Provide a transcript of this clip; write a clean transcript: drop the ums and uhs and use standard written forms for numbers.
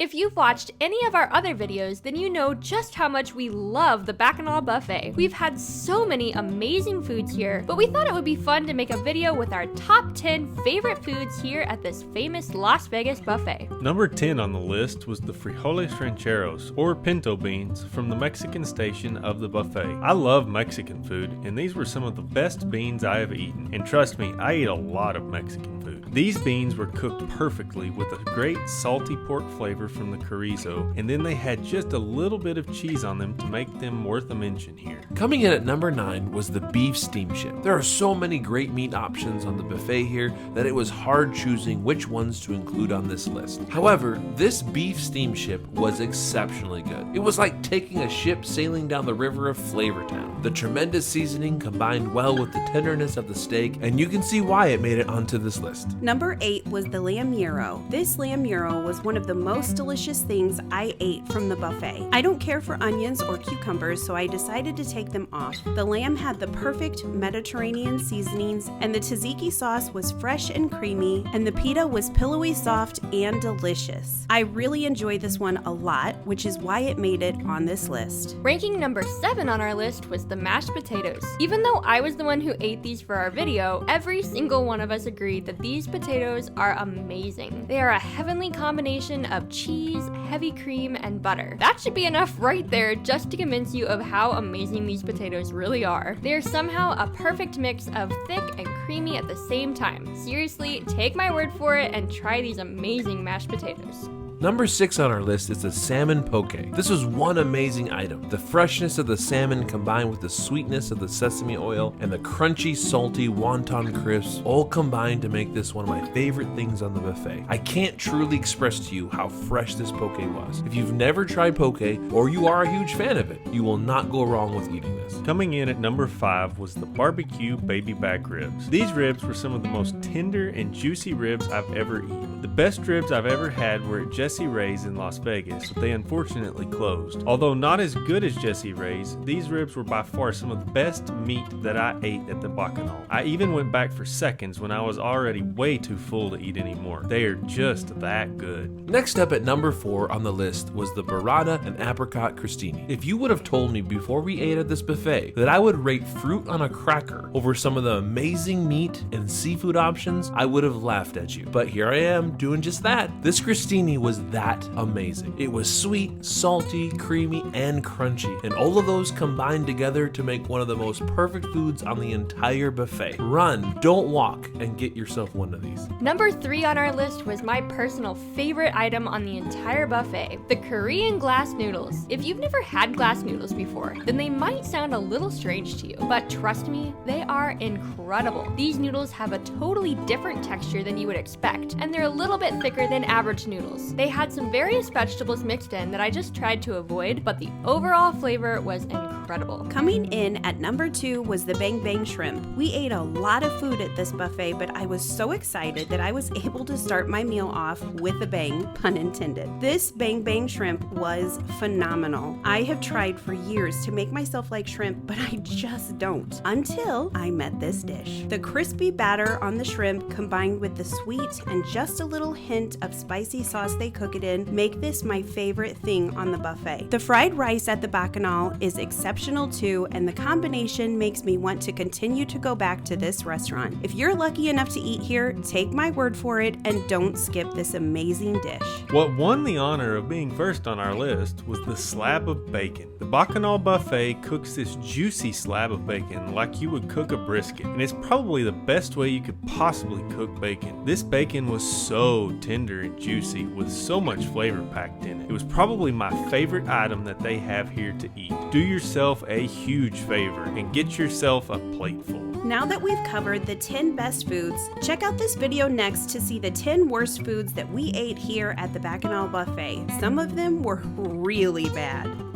If you've watched any of our other videos, then you know just how much we love the Bacchanal Buffet. We've had so many amazing foods here, but we thought it would be fun to make a video with our top 10 favorite foods here at this famous Las Vegas buffet. Number 10 on the list was the Frijoles Rancheros, or pinto beans, from the Mexican station of the buffet. I love Mexican food, and these were some of the best beans I have eaten. And trust me, I eat a lot of Mexican food. These beans were cooked perfectly with a great salty pork flavor from the chorizo, and then they had just a little bit of cheese on them to make them worth a mention here. Coming in at number 9 was the Beef Steamship. There are so many great meat options on the buffet here that it was hard choosing which ones to include on this list. However, this Beef Steamship was exceptionally good. It was like taking a ship sailing down the river of Flavortown. The tremendous seasoning combined well with the tenderness of the steak, and you can see why it made it onto this list. Number 8 was the lamb gyro. This lamb gyro was one of the most delicious things I ate from the buffet. I don't care for onions or cucumbers, so I decided to take them off. The lamb had the perfect Mediterranean seasonings, and the tzatziki sauce was fresh and creamy, and the pita was pillowy soft and delicious. I really enjoyed this one a lot, which is why it made it on this list. Ranking number 7 on our list was the mashed potatoes. Even though I was the one who ate these for our video, every single one of us agreed that these potatoes are amazing. They are a heavenly combination of cheese, heavy cream, and butter. That should be enough right there just to convince you of how amazing these potatoes really are. They are somehow a perfect mix of thick and creamy at the same time. Seriously, take my word for it and try these amazing mashed potatoes. Number 6 on our list is the salmon poke. This was one amazing item. The freshness of the salmon combined with the sweetness of the sesame oil and the crunchy, salty wonton crisps all combined to make this one of my favorite things on the buffet. I can't truly express to you how fresh this poke was. If you've never tried poke or you are a huge fan of it, you will not go wrong with eating this. Coming in at number 5 was the barbecue baby back ribs. These ribs were some of the most tender and juicy ribs I've ever eaten. The best ribs I've ever had were at Jesse Ray's in Las Vegas, but they unfortunately closed. Although not as good as Jesse Ray's, these ribs were by far some of the best meat that I ate at the Bacchanal. I even went back for seconds when I was already way too full to eat anymore. They are just that good. Next up at number 4 on the list was the Burrata and Apricot Crostini. If you would have told me before we ate at this buffet that I would rate fruit on a cracker over some of the amazing meat and seafood options, I would have laughed at you. But here I am doing just that. This Crostini was that amazing. It was sweet, salty, creamy, and crunchy, and all of those combined together to make one of the most perfect foods on the entire buffet. Run, don't walk, and get yourself one of these. Number 3 on our list was my personal favorite item on the entire buffet, the Korean glass noodles. If you've never had glass noodles before, then they might sound a little strange to you, but trust me, they are incredible. These noodles have a totally different texture than you would expect, and they're a little bit thicker than average noodles. They had some various vegetables mixed in that I just tried to avoid, but the overall flavor was incredible. Coming in at number 2 was the bang bang shrimp. We ate a lot of food at this buffet, but I was so excited that I was able to start my meal off with a bang, pun intended. This bang bang shrimp was phenomenal. I have tried for years to make myself like shrimp, but I just don't, until I met this dish. The crispy batter on the shrimp combined with the sweet and just a little hint of spicy sauce they cook it in make this my favorite thing on the buffet. The fried rice at the Bacchanal is exceptional too, and the combination makes me want to continue to go back to this restaurant. If you're lucky enough to eat here, take my word for it and don't skip this amazing dish. What won the honor of being first on our list was the slab of bacon. The Bacchanal Buffet cooks this juicy slab of bacon like you would cook a brisket, and it's probably the best way you could possibly cook bacon. This bacon was so tender and juicy with so much flavor packed in it. It was probably my favorite item that they have here to eat. Do yourself a huge favor and get yourself a plateful. Now that we've covered the 10 best foods, check out this video next to see the 10 worst foods that we ate here at the Bacchanal Buffet. Some of them were really bad.